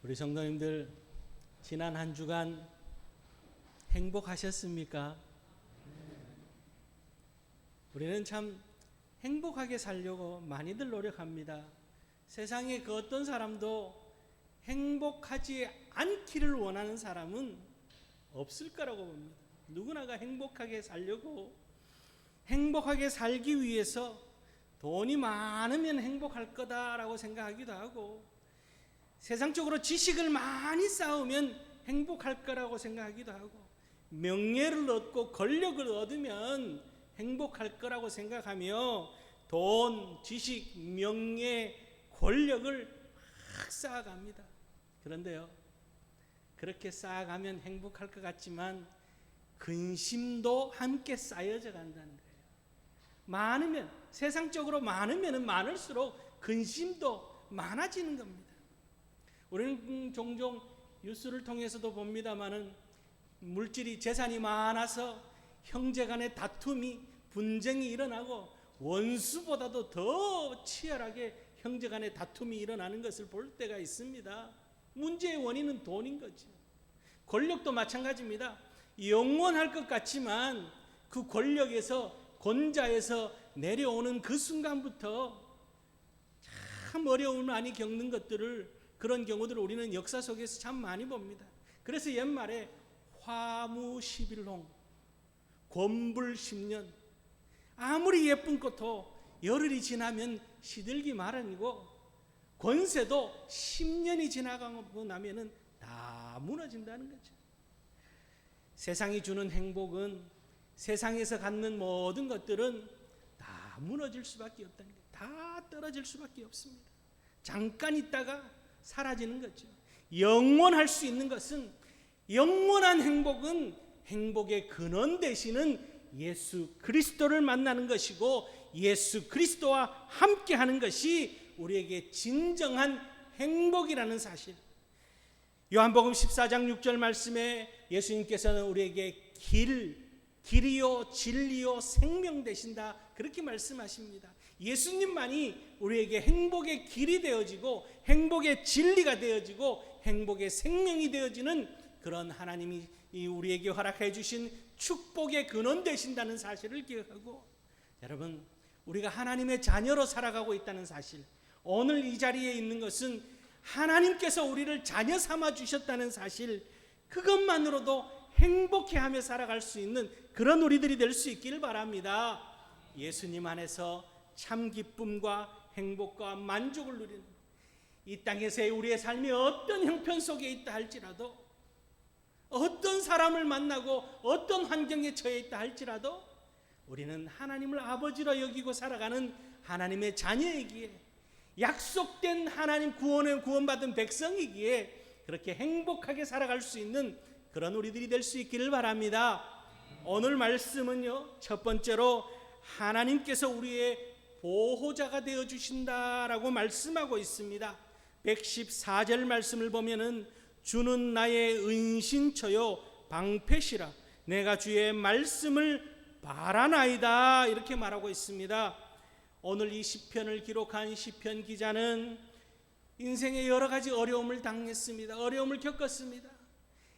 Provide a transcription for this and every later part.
우리 성도님들 지난 한 주간 행복하셨습니까? 우리는 참 행복하게 살려고 많이들 노력합니다. 세상에 그 어떤 사람도 행복하지 않기를 원하는 사람은 없을 거라고 봅니다. 누구나가 행복하게 살려고, 행복하게 살기 위해서 돈이 많으면 행복할 거다라고 생각하기도 하고, 세상적으로 지식을 많이 쌓으면 행복할 거라고 생각하기도 하고, 명예를 얻고 권력을 얻으면 행복할 거라고 생각하며 돈, 지식, 명예, 권력을 막 쌓아갑니다. 그런데요, 그렇게 쌓아가면 행복할 것 같지만 근심도 함께 쌓여져 간다는 거예요. 많으면, 세상적으로 많으면 많을수록 근심도 많아지는 겁니다. 우리는 종종 뉴스를 통해서도 봅니다마는 물질이, 재산이 많아서 형제간의 다툼이, 분쟁이 일어나고 원수보다도 더 치열하게 형제간의 다툼이 일어나는 것을 볼 때가 있습니다. 문제의 원인은 돈인 거죠. 권력도 마찬가지입니다. 영원할 것 같지만 그 권력에서, 권자에서 내려오는 그 순간부터 참 어려움을 많이 겪는 것들을, 그런 경우들을 우리는 역사 속에서 참 많이 봅니다. 그래서 옛말에 화무 11홍, 권불 10년, 아무리 예쁜 꽃도 열흘이 지나면 시들기 마련이고, 권세도 10년이 지나가고 나면은 다 무너진다는 거죠. 세상이 주는 행복은, 세상에서 갖는 모든 것들은 다 무너질 수밖에 없다는 거예요. 다 떨어질 수밖에 없습니다. 잠깐 있다가 사라지는 거죠. 영원할 수 있는 것은, 영원한 행복은 행복의 근원 되시는 예수 그리스도를 만나는 것이고, 예수 그리스도와 함께 하는 것이 우리에게 진정한 행복이라는 사실. 요한복음 14장 6절 말씀에 예수님께서는 우리에게 길이요 진리요 생명 되신다, 그렇게 말씀하십니다. 예수님만이 우리에게 행복의 길이 되어지고, 행복의 진리가 되어지고, 행복의 생명이 되어지는 그런 하나님이 우리에게 허락해 주신 축복의 근원 되신다는 사실을 기억하고, 여러분, 우리가 하나님의 자녀로 살아가고 있다는 사실, 오늘 이 자리에 있는 것은 하나님께서 우리를 자녀 삼아 주셨다는 사실, 그것만으로도 행복해하며 살아갈 수 있는 그런 우리들이 될 수 있기를 바랍니다. 예수님 안에서 참 기쁨과 행복과 만족을 누리는, 이 땅에서의 우리의 삶이 어떤 형편 속에 있다 할지라도, 어떤 사람을 만나고 어떤 환경에 처해 있다 할지라도 우리는 하나님을 아버지로 여기고 살아가는 하나님의 자녀이기에, 약속된 하나님 구원받은 백성이기에 그렇게 행복하게 살아갈 수 있는 그런 우리들이 될 수 있기를 바랍니다. 오늘 말씀은요, 첫 번째로 하나님께서 우리의 보호자가 되어 주신다라고 말씀하고 있습니다. 114절 말씀을 보면은 주는 나의 은신처요 방패시라, 내가 주의 말씀을 바라나이다, 이렇게 말하고 있습니다. 오늘 이 시편을 기록한 시편 기자는 인생의 여러 가지 어려움을 당했습니다. 어려움을 겪었습니다.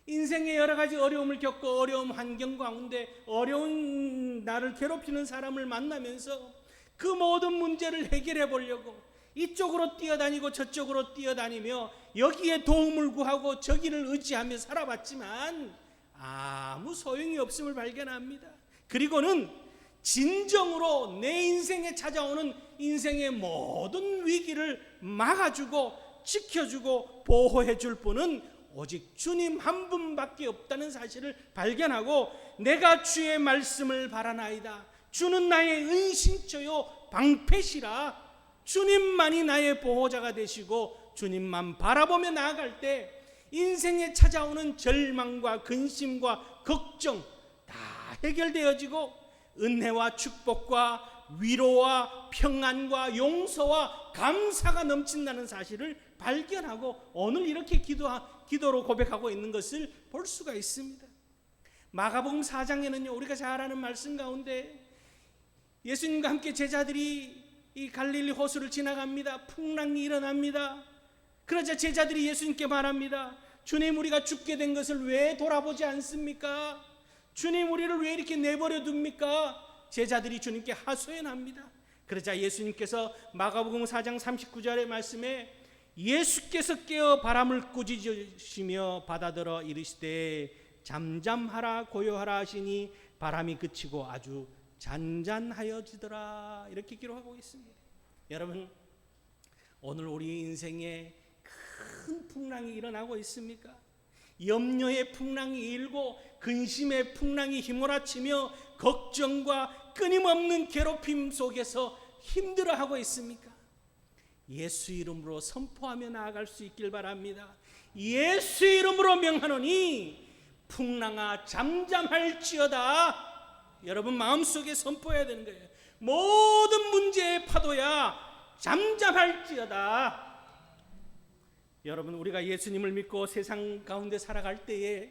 인생의 여러 가지 어려움을 겪고, 어려운 환경 가운데 어려운 나를 괴롭히는 사람을 만나면서 그 모든 문제를 해결해 보려고 이쪽으로 뛰어다니고 저쪽으로 뛰어다니며 여기에 도움을 구하고 저기를 의지하며 살아봤지만 아무 소용이 없음을 발견합니다. 그리고는 진정으로 내 인생에 찾아오는 인생의 모든 위기를 막아주고 지켜주고 보호해 줄 분은 오직 주님 한 분밖에 없다는 사실을 발견하고, 내가 주의 말씀을 바라나이다, 주는 나의 은신처요 방패시라, 주님만이 나의 보호자가 되시고 주님만 바라보며 나아갈 때 인생에 찾아오는 절망과 근심과 걱정 다 해결되어지고, 은혜와 축복과 위로와 평안과 용서와 감사가 넘친다는 사실을 발견하고 오늘 이렇게 기도로 고백하고 있는 것을 볼 수가 있습니다. 마가복음 4장에는요, 우리가 잘 아는 말씀 가운데 예수님과 함께 제자들이 이 갈릴리 호수를 지나갑니다. 풍랑이 일어납니다. 그러자 제자들이 예수님께 말합니다. 주님, 우리가 죽게 된 것을 왜 돌아보지 않습니까? 주님, 우리를 왜 이렇게 내버려 둡니까? 제자들이 주님께 하소연합니다. 그러자 예수님께서 마가복음 4장 39절의 말씀에 예수께서 깨어 바람을 꾸짖으시며 바다더러 이르시되 잠잠하라 고요하라 하시니 바람이 그치고 아주 잔잔하여지더라, 이렇게 기록하고 있습니다. 여러분, 오늘 우리 인생에 큰 풍랑이 일어나고 있습니까? 염려의 풍랑이 일고 근심의 풍랑이 휘몰아치며 걱정과 끊임없는 괴롭힘 속에서 힘들어하고 있습니까? 예수 이름으로 선포하며 나아갈 수 있길 바랍니다. 예수 이름으로 명하노니 풍랑아 잠잠할지어다. 여러분 마음속에 선포해야 되는 거예요. 모든 문제의 파도야 잠잠할지어다. 여러분, 우리가 예수님을 믿고 세상 가운데 살아갈 때에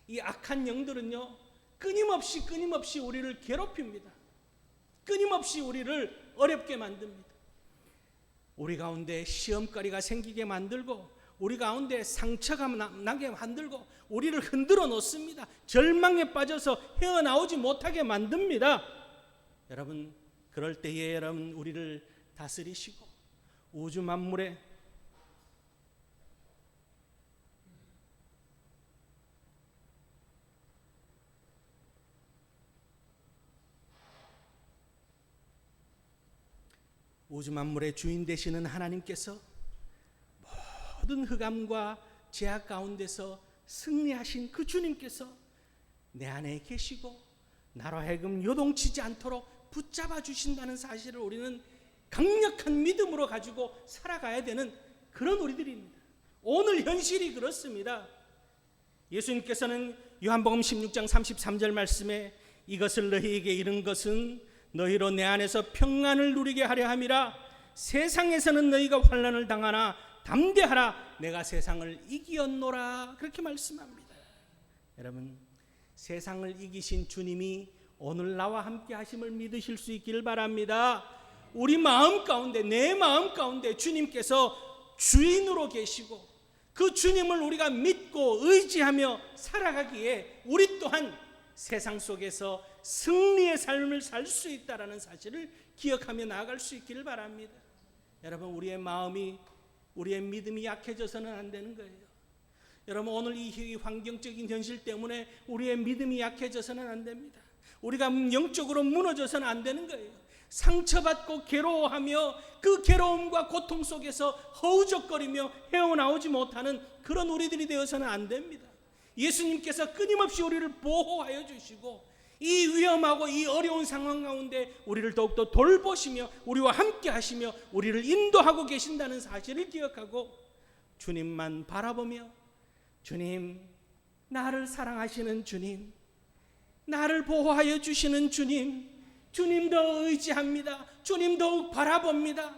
이 악한 영들은요 끊임없이 우리를 괴롭힙니다. 끊임없이 우리를 어렵게 만듭니다. 우리 가운데 시험거리가 생기게 만들고 우리 가운데 상처가 나게 만들고 우리를 흔들어 놓습니다. 절망에 빠져서 헤어나오지 못하게 만듭니다. 여러분, 그럴 때에 여러분 우리를 다스리시고 우주 만물에 주인 되시는 하나님께서 모든 흑암과 죄악 가운데서 승리하신 그 주님께서 내 안에 계시고 나로 하여금 요동치지 않도록 붙잡아 주신다는 사실을 우리는 강력한 믿음으로 가지고 살아가야 되는 그런 우리들입니다. 오늘 현실이 그렇습니다. 예수님께서는 요한복음 16장 33절 말씀에 이것을 너희에게 이른 것은 너희로 내 안에서 평안을 누리게 하려 함이라. 세상에서는 너희가 환난을 당하나 담대하라, 내가 세상을 이기었노라, 그렇게 말씀합니다. 여러분, 세상을 이기신 주님이 오늘 나와 함께 하심을 믿으실 수 있기를 바랍니다. 우리 마음 가운데, 내 마음 가운데 주님께서 주인으로 계시고 그 주님을 우리가 믿고 의지하며 살아가기에 우리 또한 세상 속에서 승리의 삶을 살 수 있다는 사실을 기억하며 나아갈 수 있기를 바랍니다. 여러분, 우리의 마음이, 우리의 믿음이 약해져서는 안 되는 거예요. 여러분, 오늘 이 환경적인 현실 때문에 우리의 믿음이 약해져서는 안 됩니다. 우리가 영적으로 무너져서는 안 되는 거예요. 상처받고 괴로워하며 그 괴로움과 고통 속에서 허우적거리며 헤어나오지 못하는 그런 우리들이 되어서는 안 됩니다. 예수님께서 끊임없이 우리를 보호하여 주시고 이 위험하고 이 어려운 상황 가운데 우리를 더욱더 돌보시며 우리와 함께 하시며 우리를 인도하고 계신다는 사실을 기억하고 주님만 바라보며, 주님, 나를 사랑하시는 주님, 나를 보호하여 주시는 주님, 주님 더 의지합니다. 주님 더욱 바라봅니다.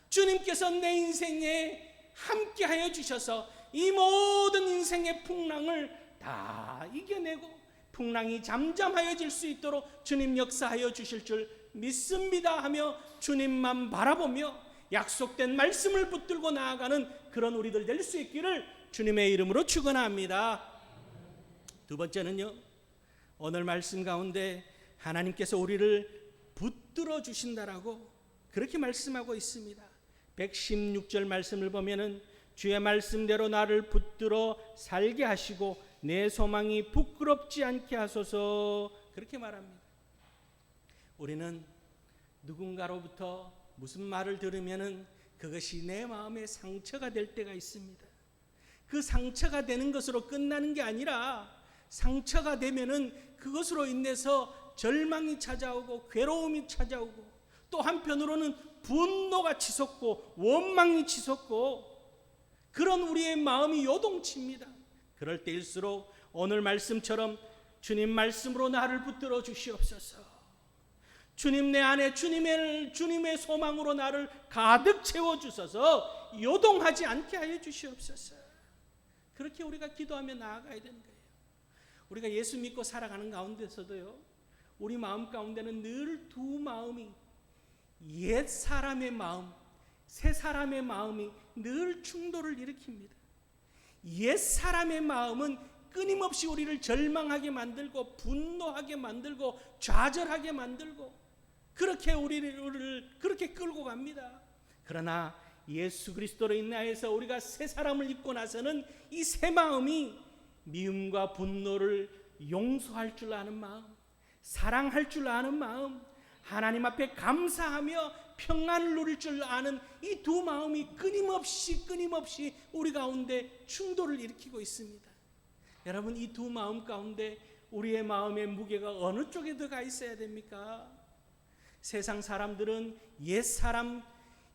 주님께서 내 인생에 함께 하여 주셔서 이 모든 인생의 풍랑을 다 이겨내고 풍랑이 잠잠하여질 수 있도록 주님 역사하여 주실 줄 믿습니다 하며 주님만 바라보며 약속된 말씀을 붙들고 나아가는 그런 우리들 될 수 있기를 주님의 이름으로 축원합니다. 두 번째는요, 오늘 말씀 가운데 하나님께서 우리를 붙들어 주신다라고 그렇게 말씀하고 있습니다. 116절 말씀을 보면은 주의 말씀대로 나를 붙들어 살게 하시고 내 소망이 부끄럽지 않게 하소서, 그렇게 말합니다. 우리는 누군가로부터 무슨 말을 들으면은 그것이 내 마음에 상처가 될 때가 있습니다. 그 상처가 되는 것으로 끝나는 게 아니라 상처가 되면은 그것으로 인해서 절망이 찾아오고 괴로움이 찾아오고 또 한편으로는 분노가 치솟고 원망이 치솟고 그런 우리의 마음이 요동칩니다. 그럴 때일수록 오늘 말씀처럼 주님 말씀으로 나를 붙들어 주시옵소서. 주님 내 안에 주님의 소망으로 나를 가득 채워주셔서 요동하지 않게 하여 주시옵소서. 그렇게 우리가 기도하며 나아가야 되는 거예요. 우리가 예수 믿고 살아가는 가운데서도요, 우리 마음 가운데는 늘 두 마음이, 옛 사람의 마음, 새 사람의 마음이 늘 충돌을 일으킵니다. 옛 사람의 마음은 끊임없이 우리를 절망하게 만들고 분노하게 만들고 좌절하게 만들고 그렇게 우리를 그렇게 끌고 갑니다. 그러나 예수 그리스도로 인하여서 우리가 새 사람을 입고 나서는 이 새 마음이 미움과 분노를 용서할 줄 아는 마음, 사랑할 줄 아는 마음, 하나님 앞에 감사하며 평안을 누릴 줄 아는 이 두 마음이 끊임없이 우리 가운데 충돌을 일으키고 있습니다. 여러분, 이 두 마음 가운데 우리의 마음의 무게가 어느 쪽에 더 가 있어야 됩니까? 세상 사람들은 옛 사람,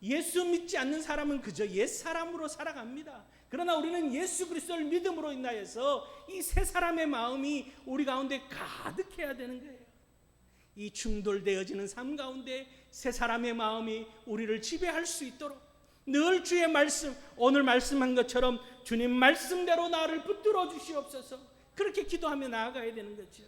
예수 믿지 않는 사람은 그저 옛 사람으로 살아갑니다. 그러나 우리는 예수 그리스도를 믿음으로 인하여서 이 새 사람의 마음이 우리 가운데 가득해야 되는 거예요. 이 충돌되어지는 삶 가운데 새 사람의 마음이 우리를 지배할 수 있도록 늘 주의 말씀, 오늘 말씀한 것처럼 주님 말씀대로 나를 붙들어 주시옵소서, 그렇게 기도하며 나아가야 되는 거죠.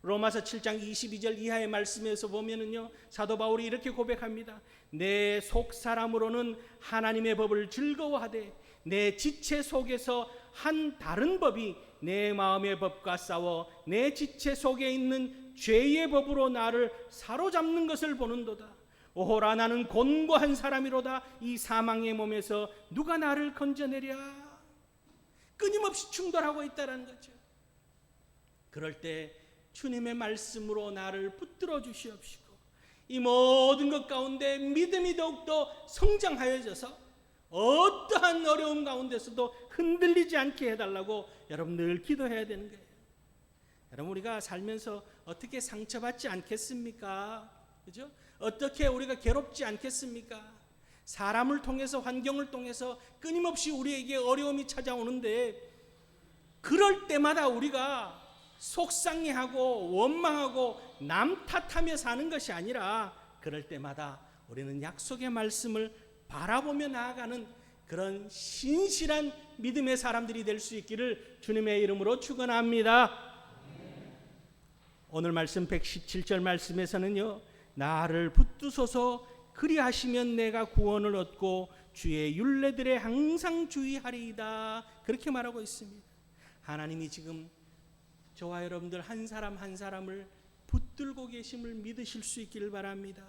로마서 7장 22절 이하의 말씀에서 보면은요, 사도 바울이 이렇게 고백합니다. 내 속 사람으로는 하나님의 법을 즐거워하되 내 지체 속에서 한 다른 법이 내 마음의 법과 싸워 내 지체 속에 있는 죄의 법으로 나를 사로잡는 것을 보는도다. 오호라, 나는 곤고한 사람이로다. 이 사망의 몸에서 누가 나를 건져내랴. 끊임없이 충돌하고 있다는 거죠. 그럴 때 주님의 말씀으로 나를 붙들어 주시옵시고 이 모든 것 가운데 믿음이 더욱더 성장하여져서 어떠한 어려움 가운데서도 흔들리지 않게 해달라고 여러분 늘 기도해야 되는 거예요. 여러분, 우리가 살면서 어떻게 상처받지 않겠습니까? 그죠? 어떻게 우리가 괴롭지 않겠습니까? 사람을 통해서, 환경을 통해서 끊임없이 우리에게 어려움이 찾아오는데 그럴 때마다 우리가 속상해하고 원망하고 남 탓하며 사는 것이 아니라 그럴 때마다 우리는 약속의 말씀을 바라보며 나아가는 그런 신실한 믿음의 사람들이 될 수 있기를 주님의 이름으로 축원합니다. 오늘 말씀 117절 말씀에서는요, 나를 붙드소서 그리하시면 내가 구원을 얻고 주의 율례들에 항상 주의하리이다, 그렇게 말하고 있습니다. 하나님이 지금 저와 여러분들 한 사람 한 사람을 붙들고 계심을 믿으실 수 있기를 바랍니다.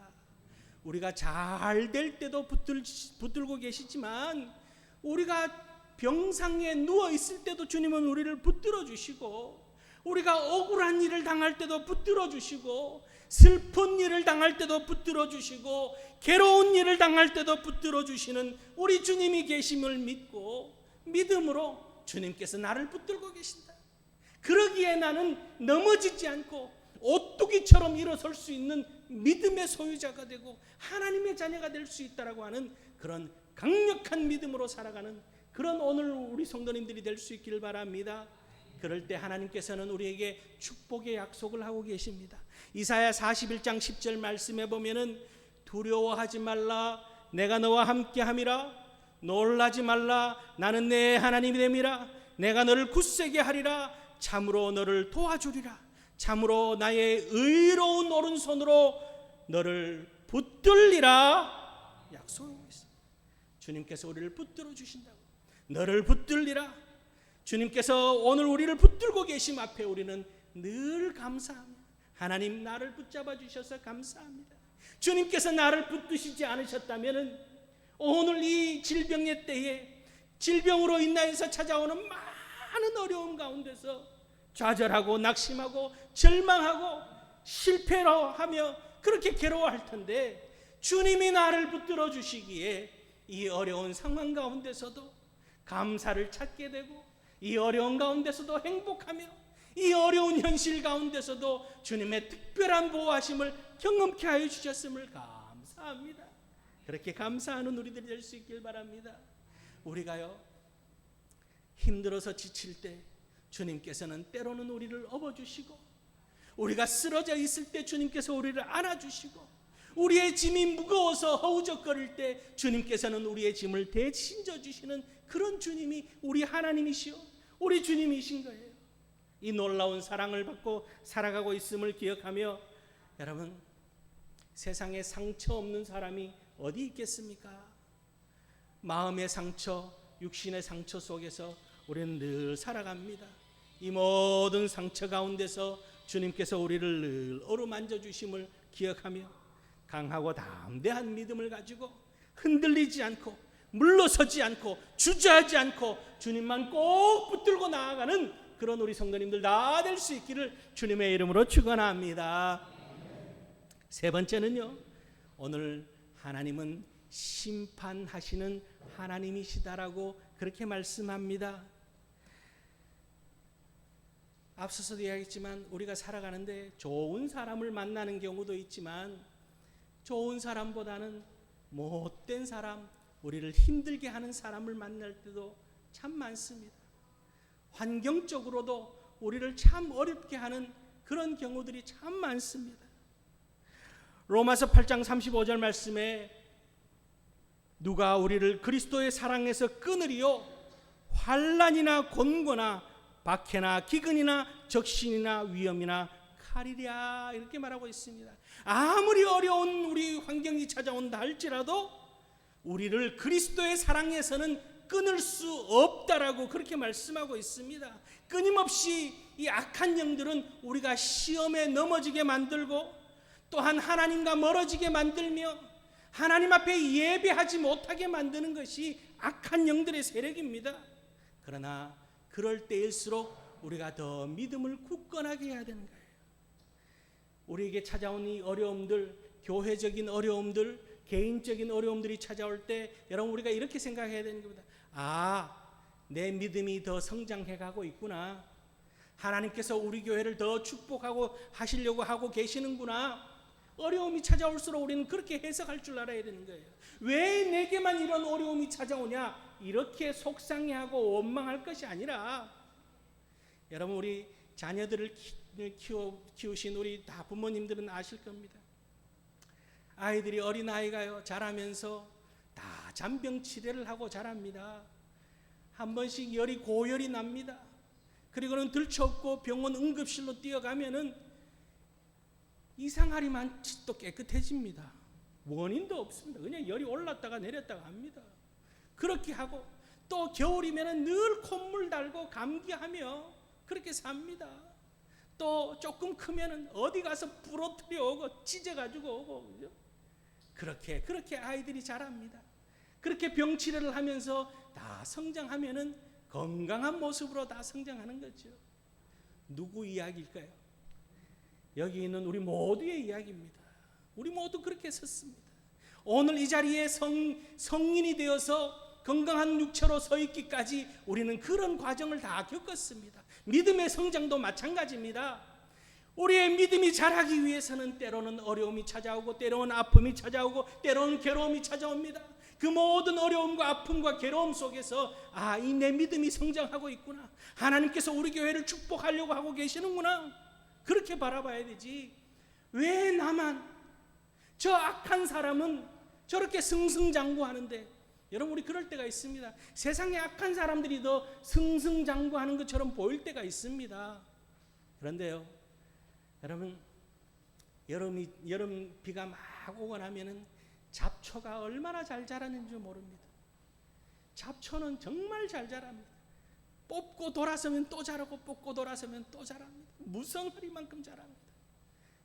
우리가 잘 될 때도 붙들고 계시지만 우리가 병상에 누워 있을 때도 주님은 우리를 붙들어 주시고, 우리가 억울한 일을 당할 때도 붙들어 주시고, 슬픈 일을 당할 때도 붙들어 주시고, 괴로운 일을 당할 때도 붙들어 주시는 우리 주님이 계심을 믿고 믿음으로 주님께서 나를 붙들고 계신다. 그러기에 나는 넘어지지 않고 오뚜기처럼 일어설 수 있는 믿음의 소유자가 되고 하나님의 자녀가 될 수 있다라고 하는 그런 강력한 믿음으로 살아가는 그런 오늘 우리 성도님들이 될 수 있기를 바랍니다. 그럴 때 하나님께서는 우리에게 축복의 약속을 하고 계십니다. 이사야 41장 10절 말씀에 보면은 두려워하지 말라, 내가 너와 함께함이라. 놀라지 말라, 나는 내 하나님이 됨이라. 내가 너를 굳세게 하리라. 참으로 너를 도와주리라. 참으로 나의 의로운 오른손으로 너를 붙들리라. 약속하고 있습니다. 주님께서 우리를 붙들어 주신다고. 너를 붙들리라. 주님께서 오늘 우리를 붙들고 계심 앞에 우리는 늘 감사합니다. 하나님, 나를 붙잡아 주셔서 감사합니다. 주님께서 나를 붙드시지 않으셨다면 오늘 이 질병의 때에 질병으로 인하여서 찾아오는 많은 어려움 가운데서 좌절하고 낙심하고 절망하고 실패로 하며 그렇게 괴로워할 텐데, 주님이 나를 붙들어 주시기에 이 어려운 상황 가운데서도 감사를 찾게 되고, 이 어려운 가운데서도 행복하며, 이 어려운 현실 가운데서도 주님의 특별한 보호하심을 경험케 하여 주셨음을 감사합니다. 그렇게 감사하는 우리들이 될 수 있길 바랍니다. 우리가요, 힘들어서 지칠 때 주님께서는 때로는 우리를 업어주시고, 우리가 쓰러져 있을 때 주님께서 우리를 안아주시고, 우리의 짐이 무거워서 허우적거릴 때 주님께서는 우리의 짐을 대신 져주시는 그런 주님이 우리 하나님이시오, 우리 주님이신 거예요. 이 놀라운 사랑을 받고 살아가고 있음을 기억하며, 여러분, 세상에 상처 없는 사람이 어디 있겠습니까? 마음의 상처, 육신의 상처 속에서 우리는 늘 살아갑니다. 이 모든 상처 가운데서 주님께서 우리를 늘 어루만져 주심을 기억하며 강하고 담대한 믿음을 가지고 흔들리지 않고 물러서지 않고 주저하지 않고 주님만 꼭 붙들고 나아가는 그런 우리 성도님들 다 될 수 있기를 주님의 이름으로 축원합니다. 세 번째는요, 오늘 하나님은 심판하시는 하나님이시다라고 그렇게 말씀합니다. 앞서서도 이야기했지만 우리가 살아가는데 좋은 사람을 만나는 경우도 있지만 좋은 사람보다는 못된 사람, 우리를 힘들게 하는 사람을 만날 때도 참 많습니다. 환경적으로도 우리를 참 어렵게 하는 그런 경우들이 참 많습니다. 로마서 8장 35절 말씀에 누가 우리를 그리스도의 사랑에서 끊으리요? 환난이나 곤고나 박해나 기근이나 적신이나 위험이나 칼이랴, 이렇게 말하고 있습니다. 아무리 어려운 우리 환경이 찾아온다 할지라도 우리를 그리스도의 사랑에서는 끊을 수 없다라고 그렇게 말씀하고 있습니다. 끊임없이 이 악한 영들은 우리가 시험에 넘어지게 만들고 또한 하나님과 멀어지게 만들며 하나님 앞에 예배하지 못하게 만드는 것이 악한 영들의 세력입니다. 그러나 그럴 때일수록 우리가 더 믿음을 굳건하게 해야 되는 거예요. 우리에게 찾아온 이 어려움들, 교회적인 어려움들, 개인적인 어려움들이 찾아올 때 여러분 우리가 이렇게 생각해야 되는 겁니다. 내 믿음이 더 성장해 가고 있구나. 하나님께서 우리 교회를 더 축복하고 하시려고 하고 계시는구나. 어려움이 찾아올수록 우리는 그렇게 해석할 줄 알아야 되는 거예요. 왜 내게만 이런 어려움이 찾아오냐? 이렇게 속상해하고 원망할 것이 아니라, 여러분 우리 자녀들을 키우신 우리 다 부모님들은 아실 겁니다. 아이들이 어린아이가요 자라면서 다 잔병 치레를 하고 자랍니다. 한 번씩 열이 고열이 납니다. 그리고는 들쳐업고 병원 응급실로 뛰어가면은 이상하리만 또 깨끗해집니다. 원인도 없습니다. 그냥 열이 올랐다가 내렸다가 합니다. 그렇게 하고 또 겨울이면은 늘 콧물 달고 감기하며 그렇게 삽니다. 또 조금 크면은 어디 가서 부러뜨려 오고 찢어가지고 오고, 그죠? 그렇게 아이들이 자랍니다. 그렇게 병치료를 하면서 다 성장하면은 건강한 모습으로 다 성장하는 거죠. 누구 이야기일까요? 여기 있는 우리 모두의 이야기입니다. 우리 모두 그렇게 섰습니다. 오늘 이 자리에 성인이 되어서 건강한 육체로 서 있기까지 우리는 그런 과정을 다 겪었습니다. 믿음의 성장도 마찬가지입니다. 우리의 믿음이 자라기 위해서는 때로는 어려움이 찾아오고 때로는 아픔이 찾아오고 때로는 괴로움이 찾아옵니다. 그 모든 어려움과 아픔과 괴로움 속에서 이 내 믿음이 성장하고 있구나. 하나님께서 우리 교회를 축복하려고 하고 계시는구나. 그렇게 바라봐야 되지. 왜 나만, 저 악한 사람은 저렇게 승승장구하는데, 여러분 우리 그럴 때가 있습니다. 세상에 악한 사람들이 더 승승장구하는 것처럼 보일 때가 있습니다. 그런데요, 여러분 여름 비가 막 오고 나면은 잡초가 얼마나 잘 자라는 줄 모릅니다. 잡초는 정말 잘 자랍니다. 뽑고 돌아서면 또 자라고 뽑고 돌아서면 또 자랍니다. 무성하리만큼 자랍니다.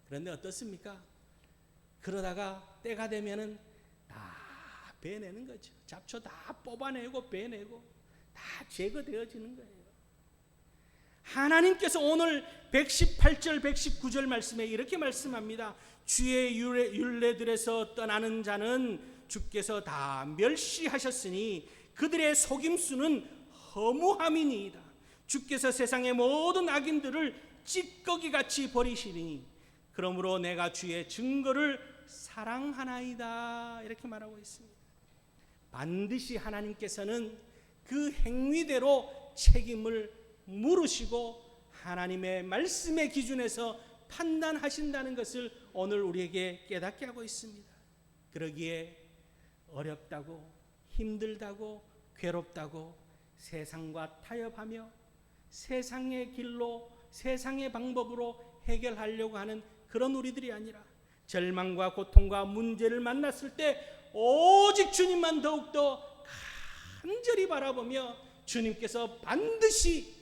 그런데 어떻습니까? 그러다가 때가 되면은 다 베내는 거죠. 잡초 다 뽑아내고 베내고 다 제거되어지는 거예요. 하나님께서 오늘 118절 119절 말씀에 이렇게 말씀합니다. 주의 율례들에서 떠나는 자는 주께서 다 멸시하셨으니 그들의 속임수는 허무함이니이다. 주께서 세상의 모든 악인들을 찌꺼기같이 버리시니 그러므로 내가 주의 증거를 사랑하나이다. 이렇게 말하고 있습니다. 반드시 하나님께서는 그 행위대로 책임을 물으시고 하나님의 말씀의 기준에서 판단하신다는 것을 오늘 우리에게 깨닫게 하고 있습니다. 그러기에 어렵다고 힘들다고 괴롭다고 세상과 타협하며 세상의 길로 세상의 방법으로 해결하려고 하는 그런 우리들이 아니라 절망과 고통과 문제를 만났을 때 오직 주님만 더욱더 간절히 바라보며 주님께서 반드시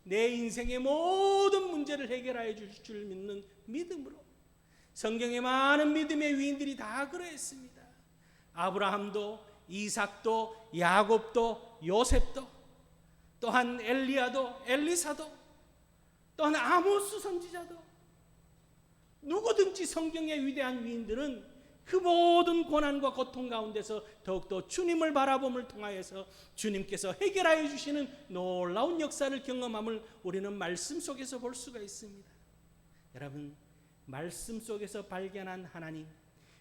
내 인생의 모든 문제를 해결하여 주실 줄 믿는 믿음으로, 성경에 많은 믿음의 위인들이 다 그러했습니다. 아브라함도, 이삭도, 야곱도, 요셉도, 또한 엘리야도, 엘리사도, 또한 아모스 선지자도, 누구든지 성경의 위대한 위인들은 그 모든 고난과 고통 가운데서 더욱더 주님을 바라봄을 통하여서 주님께서 해결하여 주시는 놀라운 역사를 경험함을 우리는 말씀 속에서 볼 수가 있습니다. 여러분, 말씀 속에서 발견한 하나님,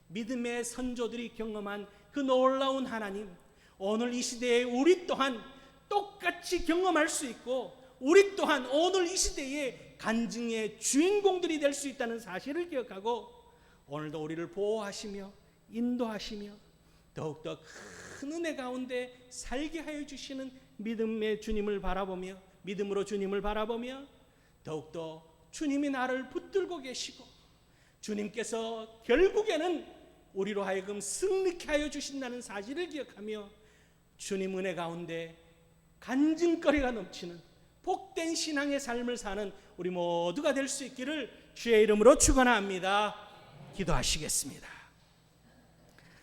믿음의 선조들이 경험한 그 놀라운 하나님, 오늘 이 시대에 우리 또한 똑같이 경험할 수 있고, 우리 또한 오늘 이 시대에 간증의 주인공들이 될 수 있다는 사실을 기억하고, 오늘도 우리를 보호하시며 인도하시며 더욱더 큰 은혜 가운데 살게 하여 주시는 믿음의 주님을 바라보며, 믿음으로 주님을 바라보며 더욱더 주님이 나를 붙들고 계시고, 주님께서 결국에는 우리로 하여금 승리케 하여 주신다는 사실을 기억하며 주님 은혜 가운데 간증거리가 넘치는 복된 신앙의 삶을 사는 우리 모두가 될 수 있기를 주의 이름으로 축원합니다. 기도하시겠습니다.